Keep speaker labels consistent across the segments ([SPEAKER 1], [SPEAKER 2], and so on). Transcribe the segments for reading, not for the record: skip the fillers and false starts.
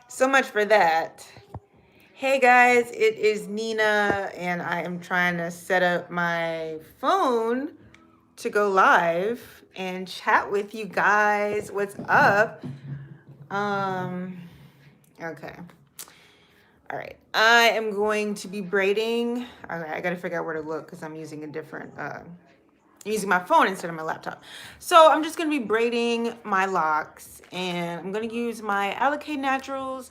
[SPEAKER 1] So much for that. Hey guys, it is Nina, and I am trying to set up my phone to go live and chat with you guys. What's up? Um, okay. All right. I am going to be braiding. Okay, I gotta figure out where to look because I'm using a different using my phone instead of my laptop. So I'm just gonna be braiding my locks, and I'm gonna use my Alikay Naturals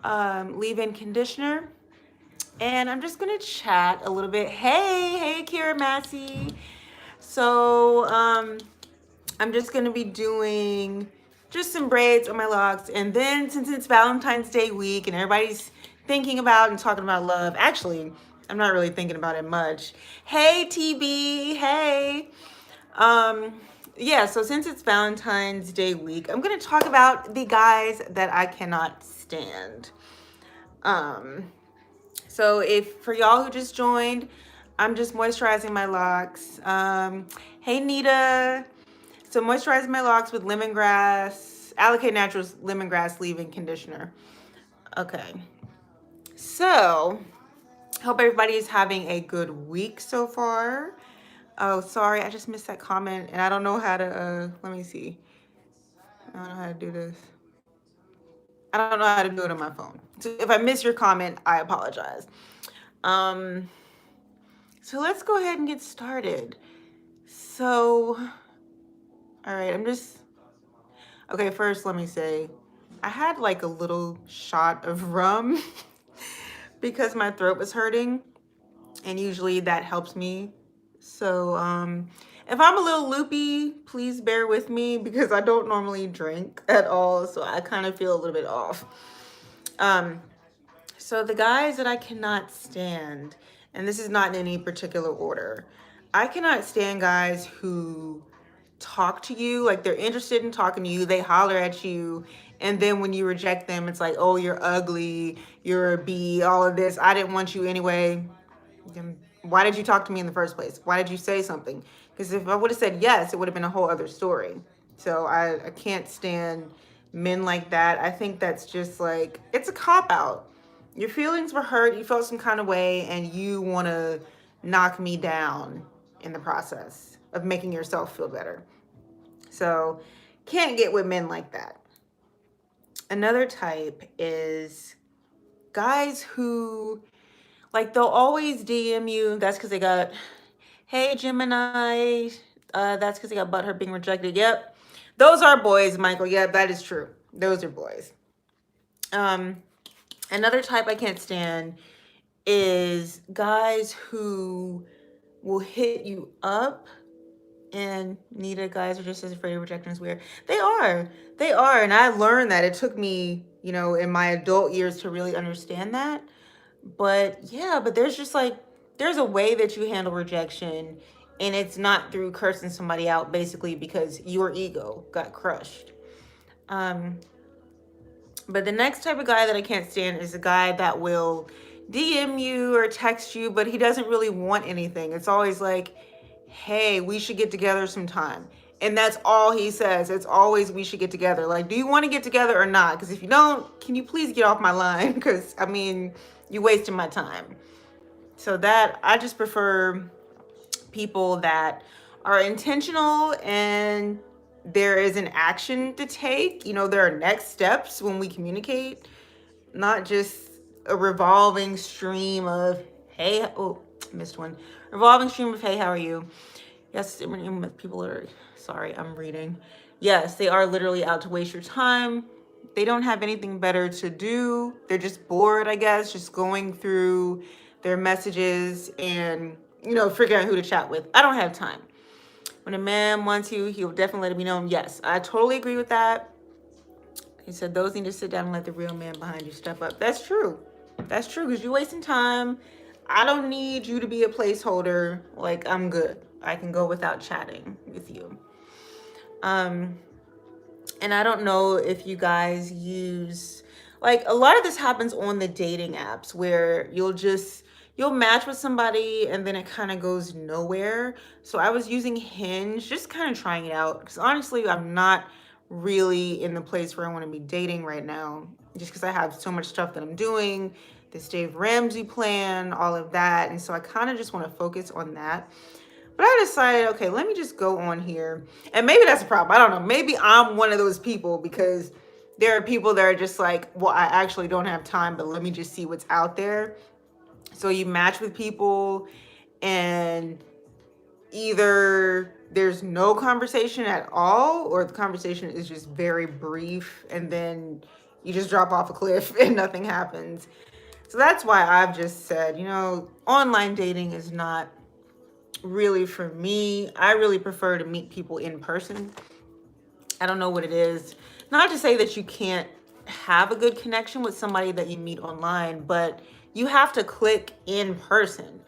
[SPEAKER 1] leave-in conditioner, and I'm just gonna chat a little bit. Hey Kira Massey. So I'm just gonna be doing just some braids on my locks, and then since it's Valentine's Day week and everybody's thinking about and talking about love, actually I'm not really thinking about it much. Hey TB, hey. Um, yeah, so since it's Valentine's Day week, I'm gonna talk about the guys that I cannot stand. Um, so if for y'all who just joined, I'm just moisturizing my locks. Hey Nita. So moisturizing my locks with lemongrass, Alikay Naturals lemongrass leave-in conditioner. Okay. So hope everybody is having a good week so far. Oh, sorry, I just missed that comment, and I don't know how to, let me see. I don't know how to do this. I don't know how to do it on my phone. So if I miss your comment, I apologize. Um, so let's go ahead and get started. So, all right, okay, first let me say, I had like a little shot of rum because my throat was hurting, and usually that helps me. So, if I'm a little loopy, please bear with me because I don't normally drink at all, so I kind of feel a little bit off. Um, so the guys that I cannot stand, and this is not in any particular order, I cannot stand guys who talk to you like they're interested in talking to you, they holler at you, and then when you reject them, it's like, oh, you're ugly, you're a B, all of this, I didn't want you anyway. Then why did you talk to me in the first place? Why did you say something? Because if I would have said yes, it would have been a whole other story. So I can't stand men like that. I think that's just like, it's a cop out. Your feelings were hurt, you felt some kind of way, and you want to knock me down in the process of making yourself feel better. So can't get with men like that. Another type is guys who, like, they'll always DM you. That's because they got, hey, Gemini. That's because they got butthurt being rejected. Yep. Those are boys, Michael. Yep, that is true. Those are boys. Another type I can't stand is guys who will hit you up, and Nita, guys are just as afraid of rejection as we are. They are. They are. And I learned that. It took me, in my adult years to really understand that. But yeah, but there's just like, there's a way that you handle rejection, and it's not through cursing somebody out basically because your ego got crushed. Um, but the next type of guy that I can't stand is a guy that will DM you or text you, but he doesn't really want anything. It's always like, hey, we should get together sometime. And that's all he says. It's always, we should get together. Like, do you want to get together or not? Because if you don't, can you please get off my line? Because, I mean, you wasting my time. So that, I just prefer people that are intentional and there is an action to take. There are next steps when we communicate, not just a revolving stream of, hey, oh, missed one. Revolving stream of, hey, how are you? Yes, people are, sorry, I'm reading. Yes, they are literally out to waste your time. They don't have anything better to do. They're just bored, I guess, just going through their messages and, figuring out who to chat with. I don't have time. When a man wants you, he'll definitely let me know. Yes, I totally agree with that. He said those need to sit down and let the real man behind you step up. That's true. That's true, because you're wasting time. I don't need you to be a placeholder. Like, I'm good. I can go without chatting with you. And I don't know if you guys use, like, a lot of this happens on the dating apps where you'll match with somebody and then it kind of goes nowhere. So I was using Hinge, just kind of trying it out, because honestly, I'm not really in the place where I want to be dating right now, just because I have so much stuff that I'm doing, this Dave Ramsey plan, all of that. And so I kind of just want to focus on that. But I decided, okay, let me just go on here. And maybe that's a problem. I don't know. Maybe I'm one of those people, because there are people that are just like, well, I actually don't have time, but let me just see what's out there. So you match with people, and either there's no conversation at all, or the conversation is just very brief, and then you just drop off a cliff and nothing happens. So that's why I've just said, online dating is not really for me. I really prefer to meet people in person. I don't know what it is. Not to say that you can't have a good connection with somebody that you meet online, but you have to click in person.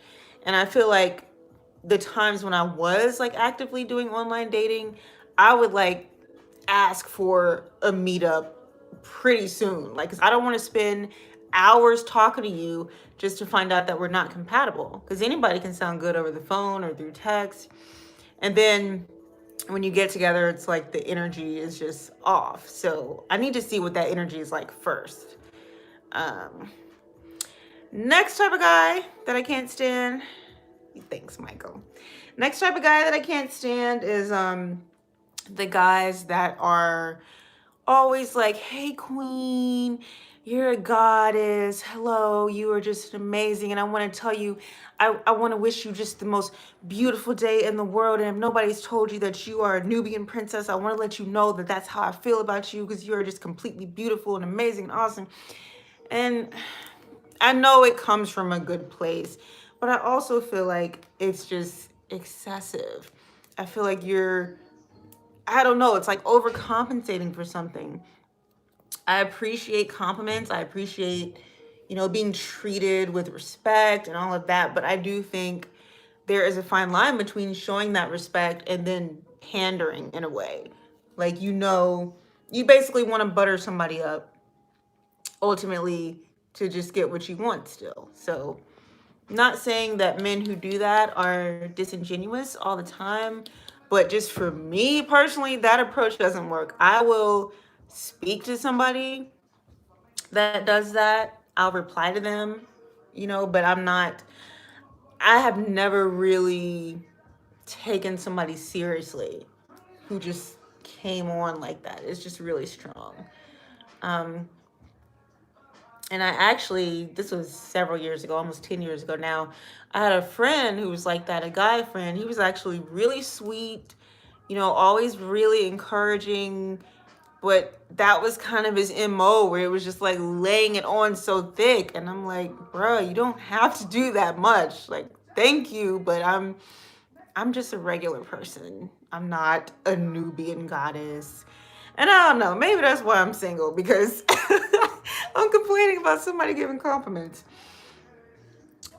[SPEAKER 1] And I feel like the times when I was like actively doing online dating, I would like ask for a meetup pretty soon. Like, 'cause I don't want to spend hours talking to you just to find out that we're not compatible. Because anybody can sound good over the phone or through text. And then when you get together, it's like the energy is just off. So I need to see what that energy is like first. Next type of guy that I can't stand. Thanks, Michael. Next type of guy that I can't stand is the guys that are always like, hey, queen, you're a goddess. Hello, you are just amazing. And I want to tell you, I want to wish you just the most beautiful day in the world. And if nobody's told you that you are a Nubian princess, I want to let you know that that's how I feel about you, because you are just completely beautiful and amazing and awesome. And I know it comes from a good place, but I also feel like it's just excessive. I feel like I don't know, it's like overcompensating for something. I appreciate compliments. I appreciate, being treated with respect and all of that. But I do think there is a fine line between showing that respect and then pandering in a way. Like, you basically want to butter somebody up ultimately to just get what you want still. So, not saying that men who do that are disingenuous all the time, but just for me personally, that approach doesn't work. I will speak to somebody that does that. I'll reply to them, but I have never really taken somebody seriously who just came on like that. It's just really strong. And I actually, this was several years ago, almost 10 years ago now, I had a friend who was like that, a guy friend. He was actually really sweet, always really encouraging. But that was kind of his MO, where it was just like laying it on so thick. And I'm like, bro, you don't have to do that much. Like, thank you, but I'm just a regular person. I'm not a Nubian goddess. And I don't know, maybe that's why I'm single, because I'm complaining about somebody giving compliments.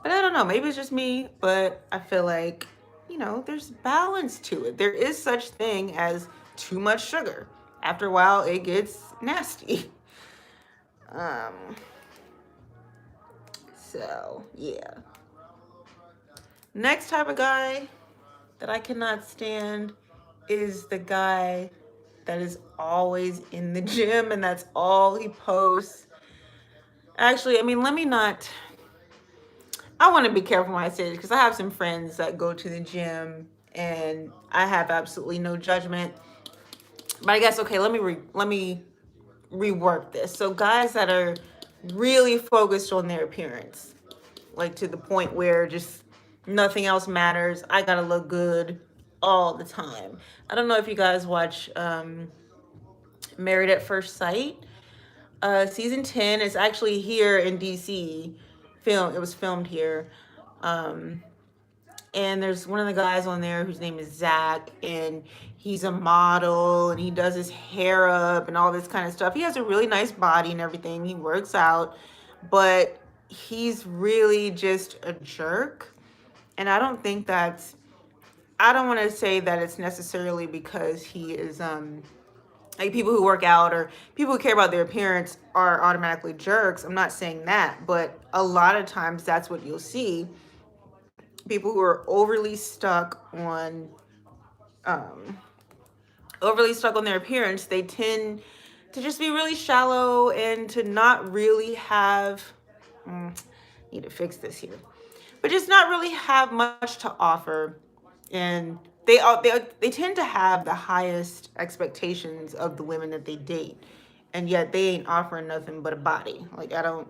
[SPEAKER 1] But I don't know, maybe it's just me, but I feel like, there's balance to it. There is such thing as too much sugar. After a while, it gets nasty. So, yeah. Next type of guy that I cannot stand is the guy that is always in the gym and that's all he posts. Actually, I want to be careful when I say this, because I have some friends that go to the gym and I have absolutely no judgment. But I guess, okay, let me rework this. So guys that are really focused on their appearance, like to the point where just nothing else matters. I gotta look good all the time. I don't know if you guys watch Married at First Sight. Season 10 is actually here in DC. It was filmed here. And there's one of the guys on there whose name is Zach, and he's a model, and he does his hair up and all this kind of stuff. He has a really nice body and everything. He works out, but he's really just a jerk. And I don't want to say that it's necessarily because he is like, people who work out or people who care about their appearance are automatically jerks. I'm not saying that, but a lot of times that's what you'll see. People who are overly stuck on overly stuck on their appearance, they tend to just be really shallow and to not really have, need to fix this here, but just not really have much to offer. And they tend to have the highest expectations of the women that they date, and yet they ain't offering nothing but a body. Like, I don't,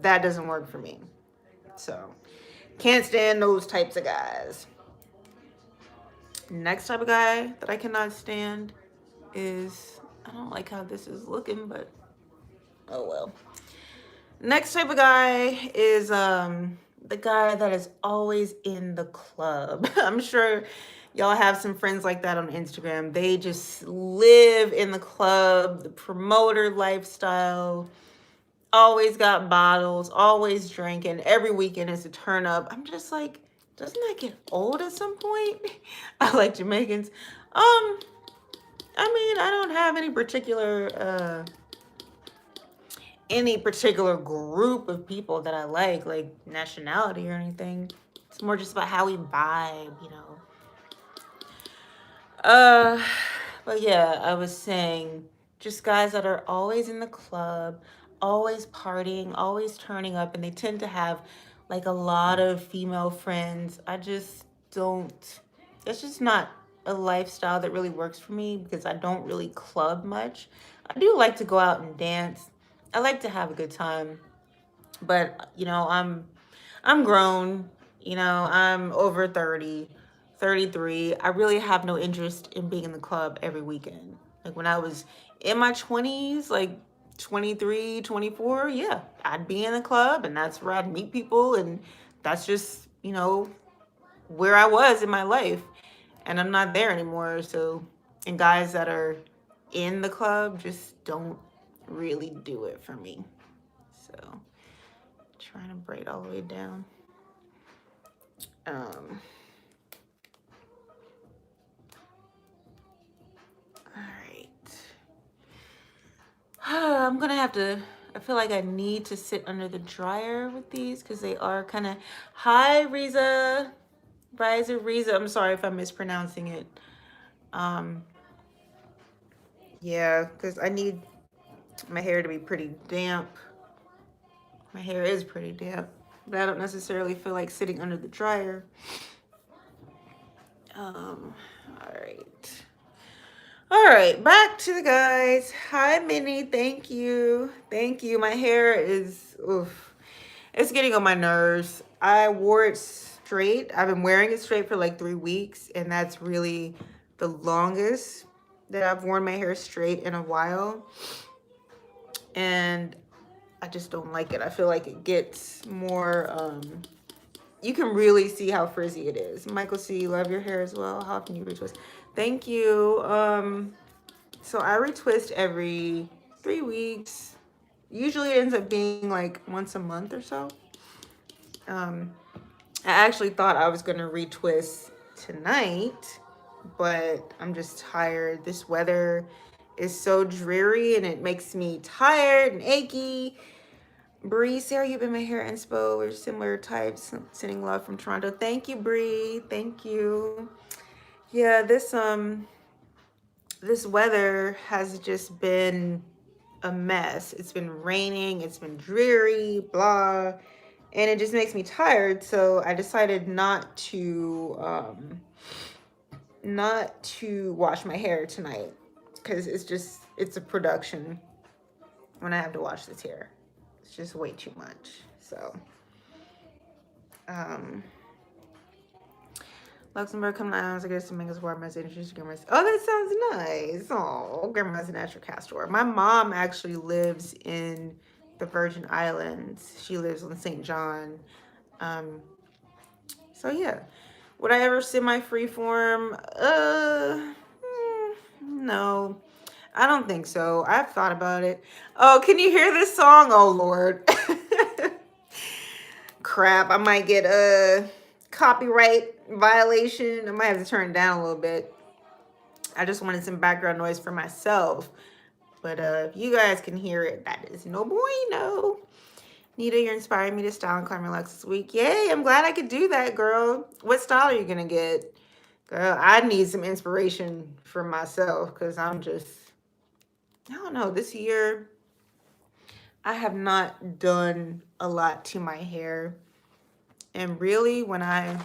[SPEAKER 1] that doesn't work for me. So can't stand those types of guys. Next type of guy that I cannot stand is, I don't like how this is looking, but oh well. Next type of guy is the guy that is always in the club. I'm sure y'all have some friends like that on Instagram. They just live in the club, the promoter lifestyle, always got bottles, always drinking. Every weekend is a turn up. I'm just like, doesn't that get old at some point? I like Jamaicans. I mean, I don't have any particular group of people that I like nationality or anything. It's more just about how we vibe, you know. But yeah, I was saying, just guys that are always in the club, always partying, always turning up, and they tend to have like a lot of female friends. I just don't, it's just not a lifestyle that really works for me because I don't really club much. I do like to go out and dance. I like to have a good time, but you know, I'm grown, you know, I'm over 30, 33. I really have no interest in being in the club every weekend. Like when I was in my 20s, like 23, 24, yeah, I'd be in the club and that's where I'd meet people, and that's just, you know, where I was in my life. And I'm not there anymore. So, and guys that are in the club just don't really do it for me. So, trying to braid all the way down. Um, all right. I'm gonna have to, I feel like I need to sit under the dryer with these because they are kind of, hi Riza, Riza, I'm sorry if I'm mispronouncing it. Yeah, because I need my hair to be pretty damp. My hair is pretty damp, but I don't necessarily feel like sitting under the dryer. All right. All right, back to the guys. Hi, Minnie. Thank you. Thank you. My hair is, oof, it's getting on my nerves. I wore it straight. I've been wearing it straight for like 3 weeks, and that's really the longest that I've worn my hair straight in a while. And I just don't like it. I feel like it gets more, you can really see how frizzy it is. Michael C., you love your hair as well. How often you retwist? Thank you. So I retwist every 3 weeks. Usually it ends up being like once a month or so. I actually thought I was gonna retwist tonight, but I'm just tired. This weather is so dreary and it makes me tired and achy. Bree, Sarah, you've been my hair inspo. We're similar types. Sending love from Toronto. Thank you, Bree. Thank you. Yeah, this weather has just been a mess. It's been raining. It's been dreary. Blah, and it just makes me tired. So I decided not to wash my hair tonight because it's a production when I have to wash this hair. It's just way too much. So, Luxembourg, come to islands. I guess to make us warm. As introduced to grandma's. Oh, that sounds nice. Oh, grandma's a natural castor. My mom actually lives in the Virgin Islands. She lives on St. John. So yeah, would I ever semi-freeform? No. I don't think so. I've thought about it. Oh, can you hear this song? Oh, Lord. Crap. I might get a copyright violation. I might have to turn it down a little bit. I just wanted some background noise for myself. But if you guys can hear it, that is no bueno. Nita, you're inspiring me to style and climb your locks this week. Yay, I'm glad I could do that, girl. What style are you going to get? Girl, I need some inspiration for myself because I'm just, I don't know, this year I have not done a lot to my hair. And really, when I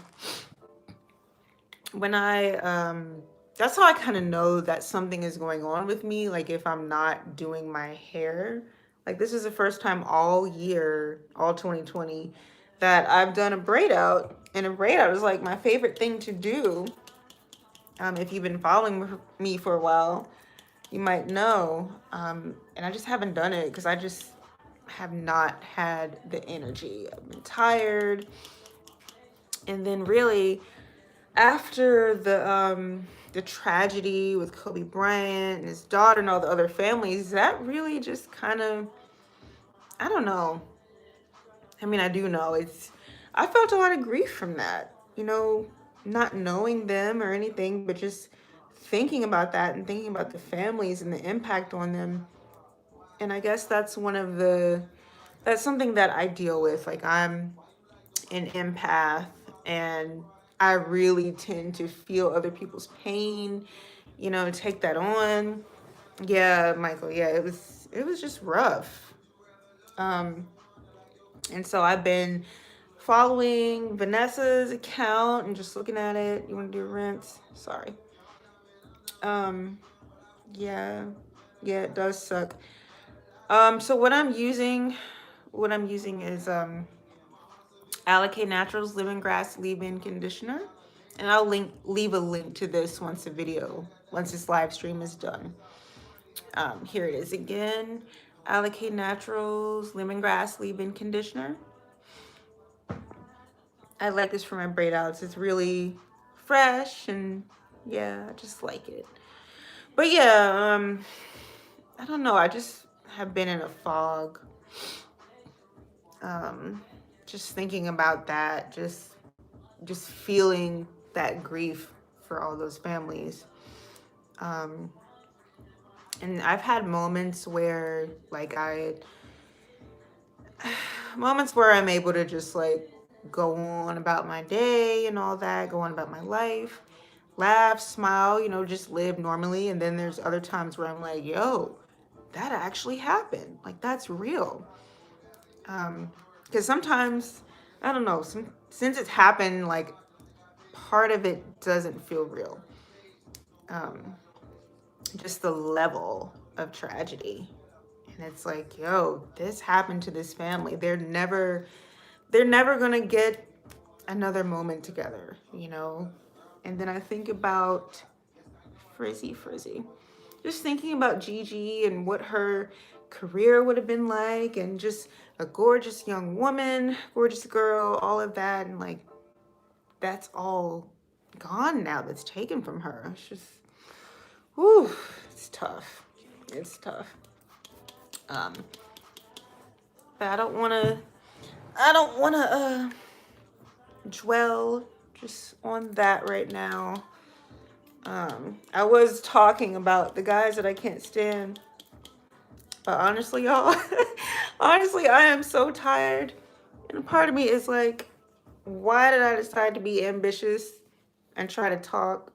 [SPEAKER 1] that's how I kind of know that something is going on with me. Like if I'm not doing my hair, like this is the first time all year, all 2020, that I've done a braid out. And a braid out is like my favorite thing to do. If you've been following me for a while, you might know. And I just haven't done it because I just have not had the energy. I've been tired. And then really after the tragedy with Kobe Bryant and his daughter and all the other families, that really just kind of, I don't know. I mean, I do know I felt a lot of grief from that, not knowing them or anything, but just thinking about that and thinking about the families and the impact on them. And I guess that's something that I deal with. Like I'm an empath and I really tend to feel other people's pain, take that on. Yeah, Michael, yeah, it was just rough. Um and so I've been following Vanessa's account and just looking at it. You want to do a rinse? Sorry. Um yeah. Yeah, it does suck. So what I'm using is Alikay Naturals Lemongrass Leave-In Conditioner. And I'll leave a link to this once this live stream is done. Here it is again. Alikay Naturals Lemongrass Leave-In Conditioner. I like this for my braid outs. It's really fresh and yeah, I just like it. But yeah, I don't know. I just have been in a fog. Um, just thinking about that, just feeling that grief for all those families. Um, and I've had moments where moments where I'm able to just like go on about my day and all that, go on about my life, laugh, smile, just live normally. And then there's other times where I'm like, yo, that actually happened. Like that's real. Because sometimes, I don't know, since it's happened, like part of it doesn't feel real. Um, just the level of tragedy. And it's like, yo, this happened to this family. They're never gonna get another moment together. And then I think about Frizzy. Just thinking about Gigi and what her career would have been like, and just a gorgeous young woman, gorgeous girl, all of that. And like, that's all gone now, that's taken from her. It's just, whew, it's tough. It's tough. Um, but I don't wanna dwell just on that right now. I was talking about the guys that I can't stand, but honestly, y'all, honestly, I am so tired. And part of me is like, why did I decide to be ambitious and try to talk?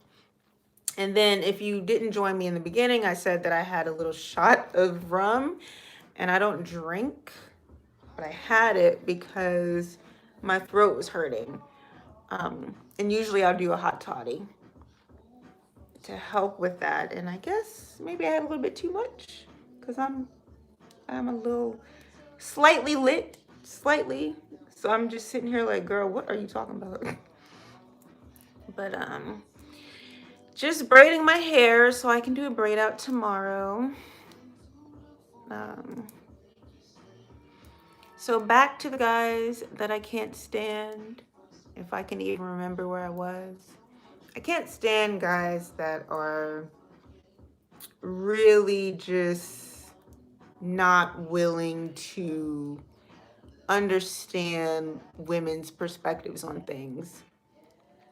[SPEAKER 1] And then if you didn't join me in the beginning, I said that I had a little shot of rum, and I don't drink, but I had it because my throat was hurting. And usually I'll do a hot toddy to help with that. And I guess maybe I had a little bit too much because I'm a little slightly lit, slightly. So I'm just sitting here like, girl, what are you talking about? But just braiding my hair so I can do a braid out tomorrow. Um, so back to the guys that I can't stand, if I can even remember where I was. I can't stand guys that are really just not willing to understand women's perspectives on things.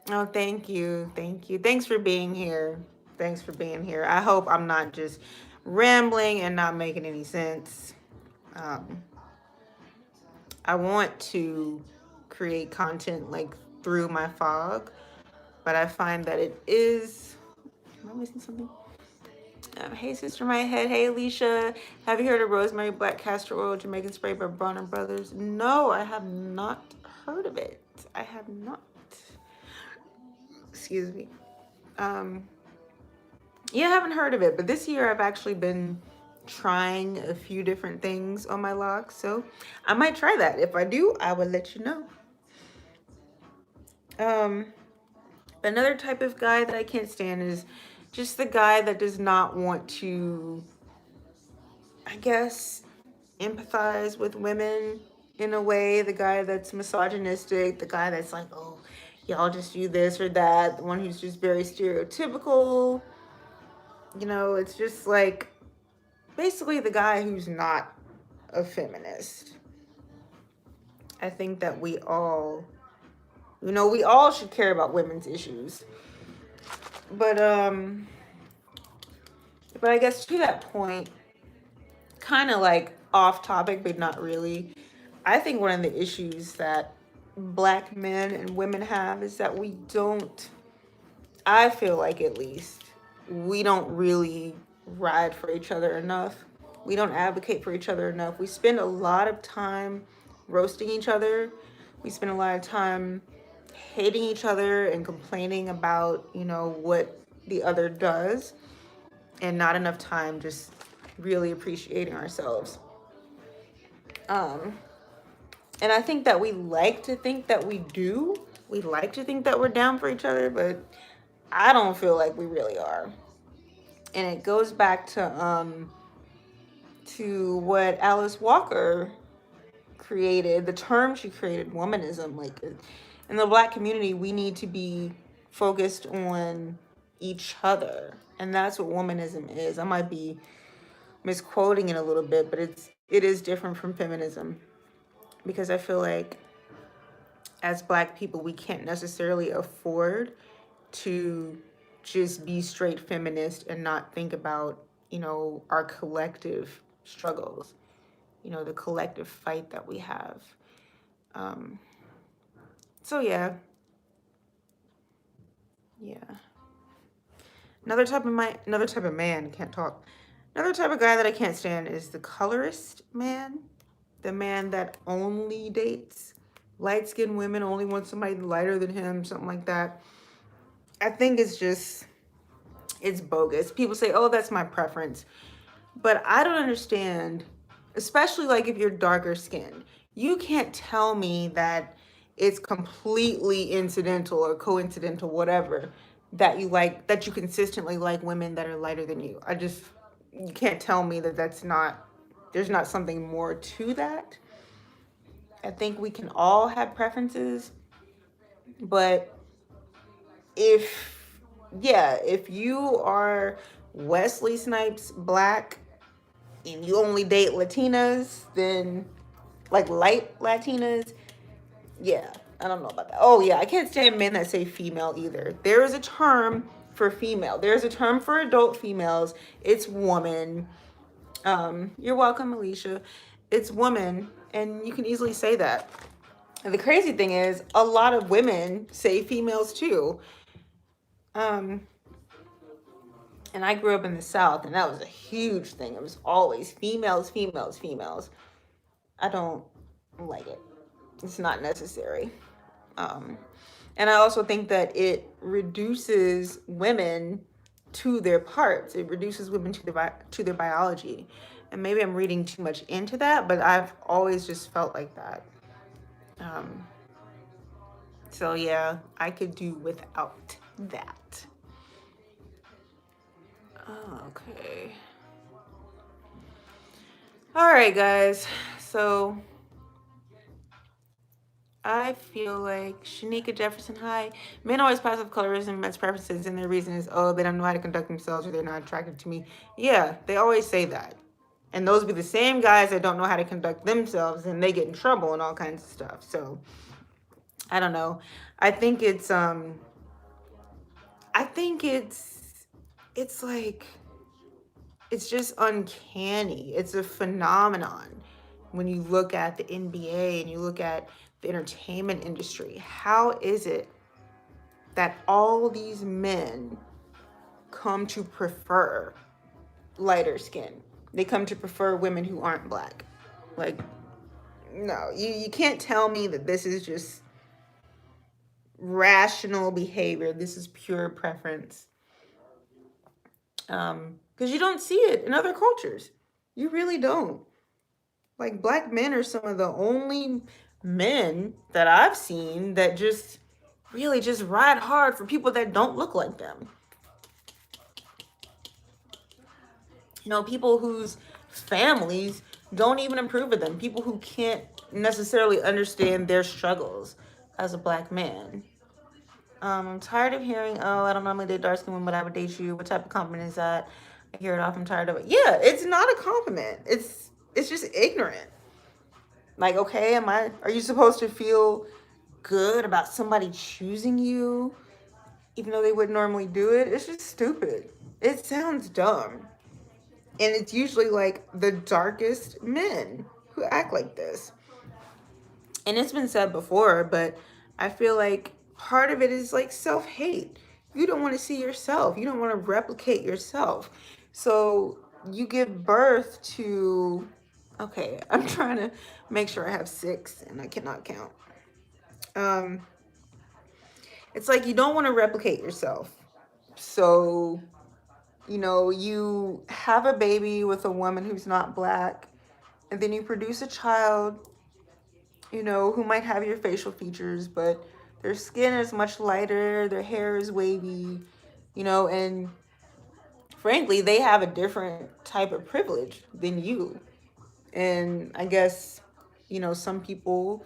[SPEAKER 1] Oh, thank you. Thank you. Thanks for being here. Thanks for being here. I hope I'm not just rambling and not making any sense. Um, I want to create content like through my fog, but I find that it is. Am I missing something? Hey, Sister My Head. Hey, Alicia. Have you heard of rosemary, black castor oil, Jamaican spray by Bronner Brothers? No, I have not heard of it. I have not. Excuse me. Yeah, I haven't heard of it, but this year I've actually been trying a few different things on my locks, so I might try that. If I do, I will let you know. Another type of guy that I can't stand is just the guy that does not want to, I guess, empathize with women in a way. The guy that's misogynistic, the guy that's like, oh, y'all just do this or that, the one who's just very stereotypical. You know, it's just like basically the guy who's not a feminist. I think that we all, we all should care about women's issues. But I guess to that point, kind of like off topic, but not really. I think one of the issues that Black men and women have is that we don't, I feel like at least, we don't really ride for each other enough. We don't advocate for each other enough. We spend a lot of time roasting each other. We spend a lot of time hating each other and complaining about, what the other does, and not enough time just really appreciating ourselves. And I think that we like to think that we do. We like to think that we're down for each other, but I don't feel like we really are. And it goes back to what Alice Walker created, the term she created, womanism. Like in the Black community, we need to be focused on each other, and that's what womanism is. I might be misquoting it a little bit, but it is different from feminism, because I feel like as Black people, we can't necessarily afford to just be straight feminist and not think about, our collective struggles, the collective fight that we have. So yeah. Another type of man, can't talk. Another type of guy that I can't stand is the colorist man. The man that only dates light-skinned women, only wants somebody lighter than him, something like that. I think it's bogus. People say, oh, that's my preference. But I don't understand, especially like if you're darker skinned. You can't tell me that it's completely incidental or coincidental, whatever, that you consistently like women that are lighter than you. You can't tell me that there's not something more to that. I think we can all have preferences, but if you are Wesley Snipes Black and you only date Latinas, then like light Latinas, yeah, I don't know about that. Oh yeah, I can't stand men that say female either. There is a term for female. There's a term for adult females. It's woman. You're welcome, Alicia. It's woman, and you can easily say that. And the crazy thing is, a lot of women say females too. And I grew up in the South, and that was a huge thing. It was always females, females, females. I don't like it. It's not necessary. And I also think that it reduces women to their parts. It reduces women to their biology. And maybe I'm reading too much into that, but I've always just felt like that. So yeah, I could do without that. Okay. All right, guys. So I feel like Shanika Jefferson, hi. Men always pass off colorism, men's preferences, and their reason is, oh, they don't know how to conduct themselves or they're not attracted to me. Yeah, they always say that. And those be the same guys that don't know how to conduct themselves, and they get in trouble and all kinds of stuff. So I don't know. I think it's like, it's just uncanny. It's a phenomenon when you look at the NBA and you look at the entertainment industry. How is it that all these men come to prefer lighter skin. They come to prefer women who aren't black. Like, no, you can't tell me that this is just rational behavior. This is pure preference. Because you don't see it in other cultures. You really don't. Like, black men are some of the only men that I've seen that just really just ride hard for people that don't look like them. You know, people whose families don't even approve of them, people who can't necessarily understand their struggles as a black man. I'm tired of hearing, oh, I don't normally date dark skinned women, but I would date you. What type of compliment is that? I hear it off. I'm tired of it. Yeah, it's not a compliment. It's just ignorant. Like, okay, are you supposed to feel good about somebody choosing you, even though they wouldn't normally do it? It's just stupid. It sounds dumb. And it's usually like the darkest men who act like this. And it's been said before, but I feel like part of it is like self-hate. You don't want to see yourself. You don't want to replicate yourself. So you give birth to, okay, I'm trying to make sure I have 6 and I cannot count. It's like you don't want to replicate yourself. So, you know, you have a baby with a woman who's not black, and then you produce a child, you know, who might have your facial features, but their skin is much lighter, their hair is wavy, you know, and frankly, they have a different type of privilege than you. And I guess, you know, some people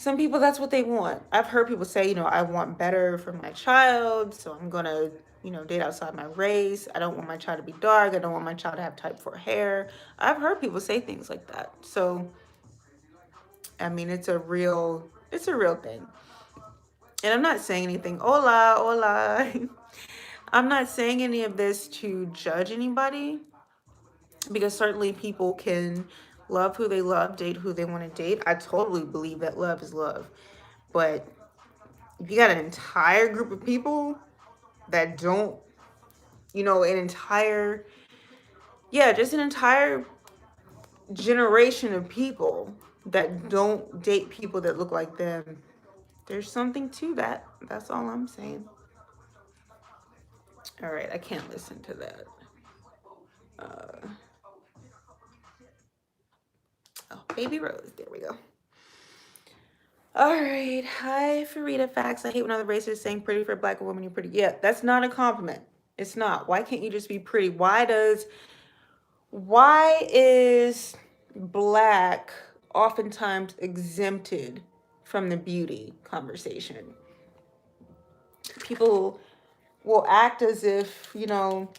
[SPEAKER 1] that's what they want. I've heard people say, you know, I want better for my child, so I'm gonna, you know, date outside my race. I don't want my child to be dark. I don't want my child to have type 4 hair. I've heard people say things like that. So I mean, it's a real thing. And I'm not saying anything. Hola, hola. I'm not saying any of this to judge anybody, because certainly people can love who they love, date who they want to date. I totally believe that love is love. But if you got an entire group of people that don't, you know, just an entire generation of people that don't date people that look like them, there's something to that. That's all I'm saying. All right, I can't listen to that. Oh, Baby Rose. There we go. All right. Hi, Farida Facts. I hate when other races saying pretty for a black woman, you're pretty. Yeah, that's not a compliment. It's not. Why can't you just be pretty? Why is black oftentimes exempted from the beauty conversation? People will act as if, you know,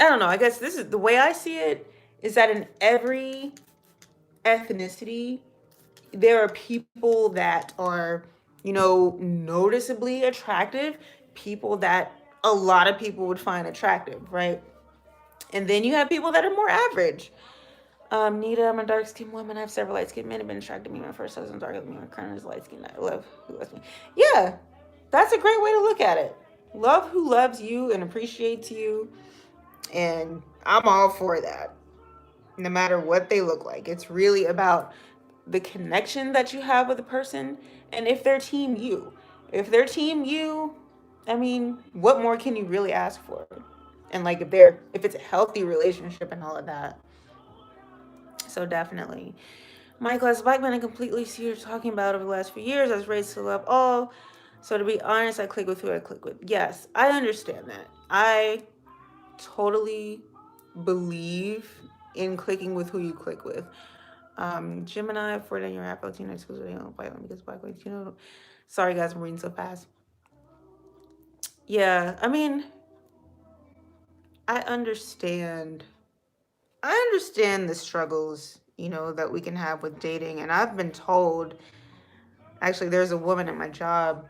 [SPEAKER 1] I don't know. I guess this is the way I see it, is that in every ethnicity, there are people that are, you know, noticeably attractive, people that a lot of people would find attractive, right? And then you have people that are more average. Nita, I'm a dark skinned woman. I have several light skinned men have been attracted to me. My first husband's darker than me. My current is light skinned. I love who loves me. Yeah, that's a great way to look at it. Love who loves you and appreciates you. And I'm all for that, no matter what they look like. It's really about the connection that you have with a person, and if they're team you. If they're team you, I mean, what more can you really ask for? And like if it's a healthy relationship and all of that. So definitely. Michael, as a black man, I completely see what you're talking about over the last few years. I was raised to love all. So to be honest, I click with who I click with. Yes, I understand that. I totally believe in clicking with who you click with. Gemini, 49-year Afro teen exclusively on white women because black women, you know. Sorry guys, I'm reading so fast. Yeah, I mean, I understand the struggles, you know, that we can have with dating. And I've been told, actually, there's a woman at my job,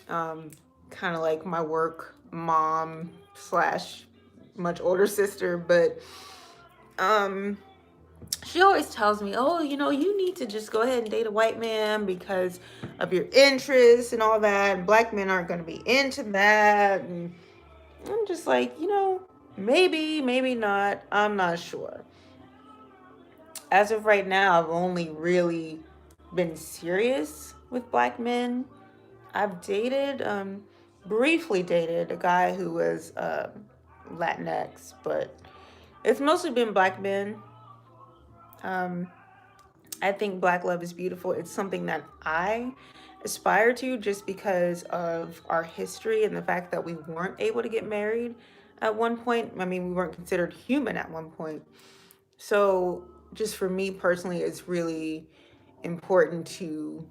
[SPEAKER 1] kind of like my work mom slash much older sister, but she always tells me, oh, you know, you need to just go ahead and date a white man because of your interests and all that. And black men aren't going to be into that. And I'm just like, you know, maybe, maybe not. I'm not sure. As of right now, I've only really been serious with black men. I've dated, briefly dated a guy who was Latinx, but it's mostly been black men. Um, I think black love is beautiful. It's something that I aspire to just because of our history and the fact that we weren't able to get married at one point. I mean, we weren't considered human at one point. So, just for me personally, it's really important to,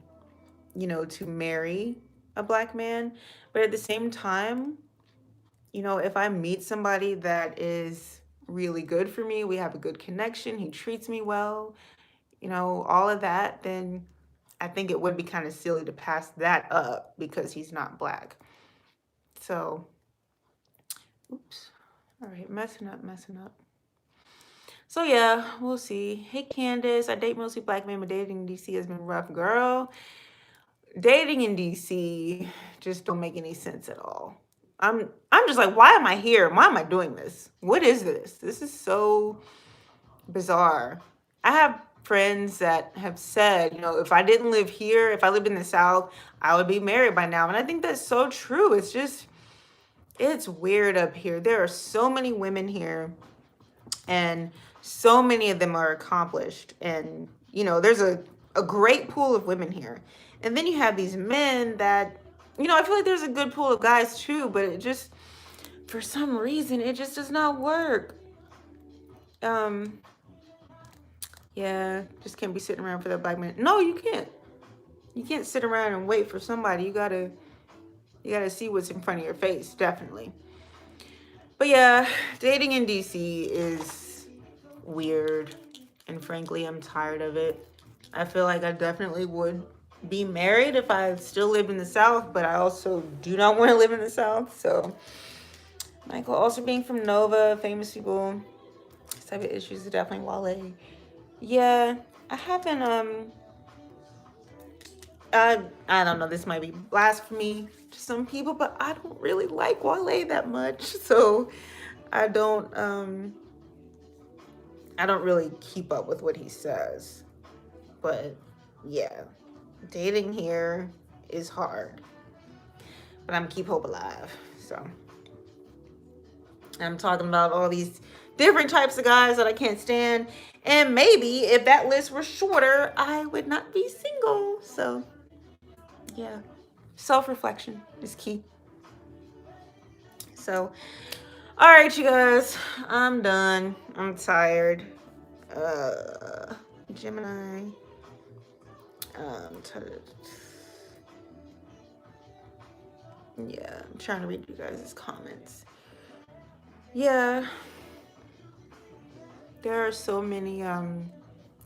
[SPEAKER 1] you know, to marry a black man. But at the same time, you know, if I meet somebody that is really good for me, we have a good connection, he treats me well, you know, all of that, then I think it would be kind of silly to pass that up because he's not black. So, oops. All right, messing up, messing up. So yeah, we'll see. Hey Candace, I date mostly black men, but dating in DC has been rough, girl. Dating in DC just don't make any sense at all. I'm just like, why am I here? Why am I doing this? What is this? This is so bizarre. I have friends that have said, you know, if I didn't live here, if I lived in the South, I would be married by now. And I think that's so true. It's just, it's weird up here. There are so many women here, and so many of them are accomplished. And, you know, there's a great pool of women here. And then you have these men that, you know, I feel like there's a good pool of guys too, but it just, for some reason, it just does not work. Um, Yeah, just can't be sitting around for that black man. No, you can't. You can't sit around and wait for somebody. You gotta see what's in front of your face, definitely. But yeah, dating in DC is weird, and frankly, I'm tired of it. I feel like I definitely would be married if I still lived in the South, but I also do not want to live in the South. So, Michael also being from Nova, famous people, this type of issues is definitely Wale. Yeah, I haven't I don't know, this might be blasphemy to some people, but I don't really like Wale that much. So I don't really keep up with what he says. But yeah, dating here is hard. But I'm keep hope alive. So I'm talking about all these different types of guys that I can't stand. And maybe if that list were shorter, I would not be single. So yeah. Self-reflection is key. So, all right, you guys, I'm done. I'm tired. Gemini. Tired. Yeah, I'm trying to read you guys' comments. Yeah, there are so many.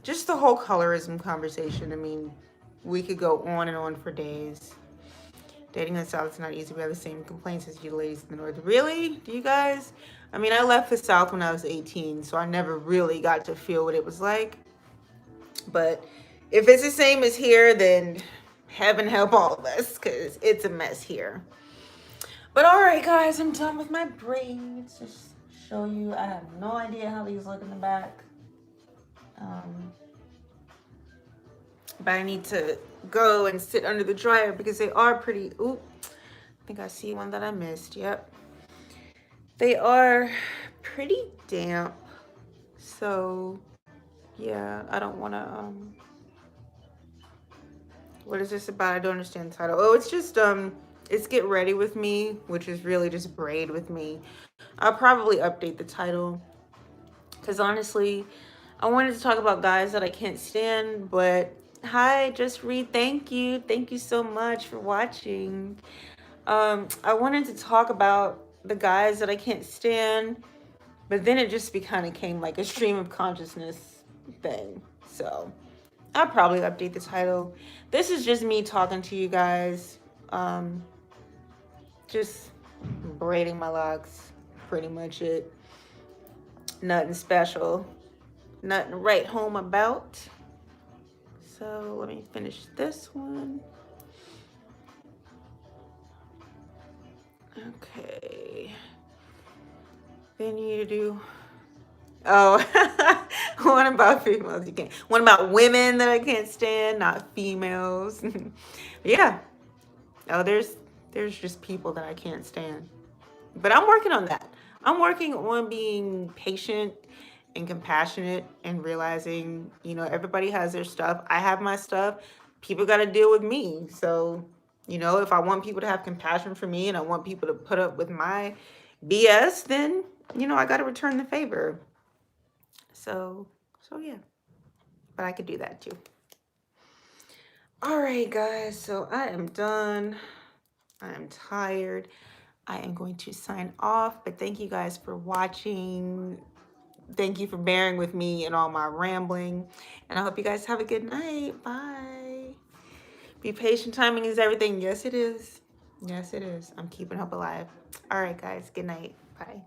[SPEAKER 1] Just the whole colorism conversation. I mean, we could go on and on for days. Dating in the South is not easy. We have the same complaints as you ladies in the North. Really? Do you guys? I mean, I left the South when I was 18, so I never really got to feel what it was like. But if it's the same as here, then heaven help all of us, because it's a mess here. But all right, guys, I'm done with my braids. Just show you, I have no idea how these look in the back. But I need to go and sit under the dryer because they are pretty. Oop, I think I see one that I missed. Yep. They are pretty damp. So, yeah, I don't want to, what is this about? I don't understand the title. Oh, it's just, it's Get Ready With Me, which is really just Braid With Me. I'll probably update the title because honestly, I wanted to talk about guys that I can't stand, but hi, Just Read, thank you. Thank you so much for watching. I wanted to talk about the guys that I can't stand, but then it just became like a stream of consciousness thing. So I'll probably update the title. This is just me talking to you guys. Just braiding my locks. Pretty much it. Nothing special. nothing to write home about. So let me finish this one. Okay. Then you need to do. Oh, one about females you can't. One about women that I can't stand, not females. Yeah. Oh, there's just people that I can't stand. But I'm working on that. I'm working on being patient and compassionate and realizing, everybody has their stuff. I have my stuff. People got to deal with me. So, if I want people to have compassion for me and I want people to put up with my BS, then, I got to return the favor. So yeah. But I could do that too. All right, guys. So I am done. I am tired. I am going to sign off, but thank you guys for watching. Thank you for bearing with me and all my rambling. And I hope you guys have a good night. Bye. Be patient. Timing is everything. Yes, it is. Yes, it is. I'm keeping hope alive. All right, guys. Good night. Bye.